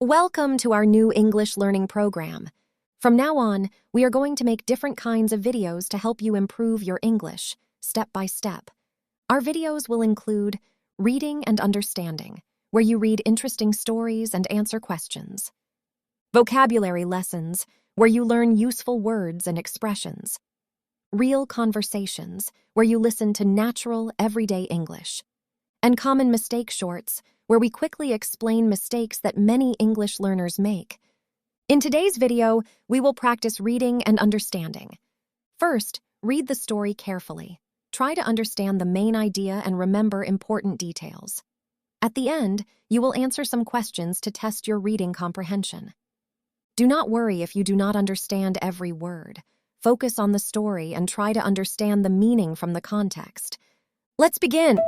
Welcome to our new English learning program. From now on, we are going to make different kinds of videos to help you improve your English, step by step. Our videos will include reading and understanding, where you read interesting stories and answer questions. Vocabulary lessons, where you learn useful words and expressions. Real conversations, where you listen to natural, everyday English. And common mistake shorts, where we quickly explain mistakes that many English learners make. In today's video, we will practice reading and understanding. First, read the story carefully. Try to understand the main idea and remember important details. At the end, you will answer some questions to test your reading comprehension. Do not worry if you do not understand every word. Focus on the story and try to understand the meaning from the context. Let's begin!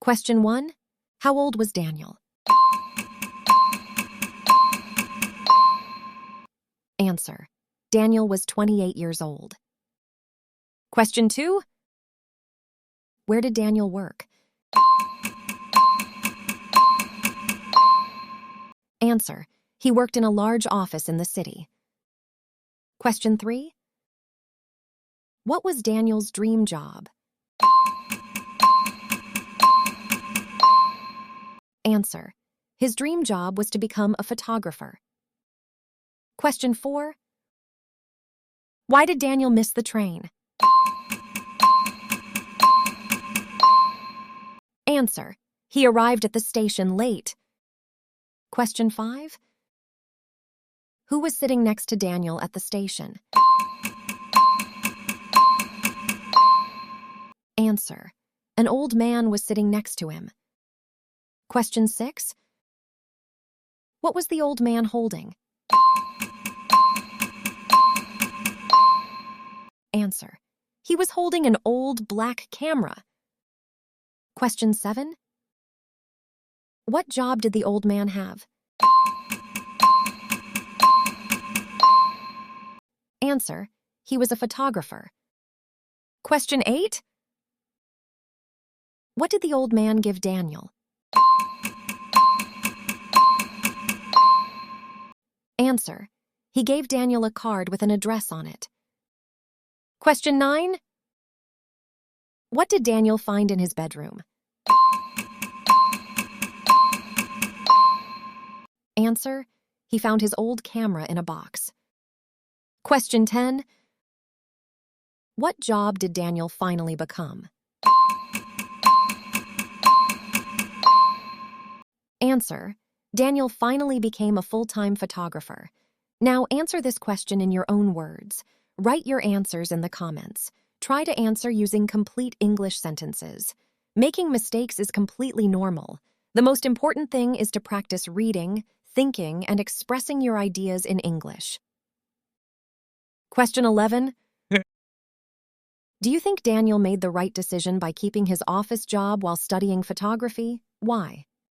Question 1. How old was Daniel? Answer. Daniel was 28 years old. Question 2. Where did Daniel work? Answer. He worked in a large office in the city. Question 3. What was Daniel's dream job? Answer. His dream job was to become a photographer. Question 4. Why did Daniel miss the train? Answer. He arrived at the station late. Question 5. Who was sitting next to Daniel at the station? Answer. An old man was sitting next to him. Question 6. What was the old man holding? Answer. He was holding an old black camera. Question 7. What job did the old man have? Answer. He was a photographer. Question 8. What did the old man give Daniel? Answer. He gave Daniel a card with an address on it. Question 9. What did Daniel find in his bedroom? Answer. He found his old camera in a box. Question 10. What job did Daniel finally become? Answer. Daniel finally became a full-time photographer. Now answer this question in your own words. Write your answers in the comments. Try to answer using complete English sentences. Making mistakes is completely normal. The most important thing is to practice reading, thinking, and expressing your ideas in English. Question 11. Do you think Daniel made the right decision by keeping his office job while studying photography? Why?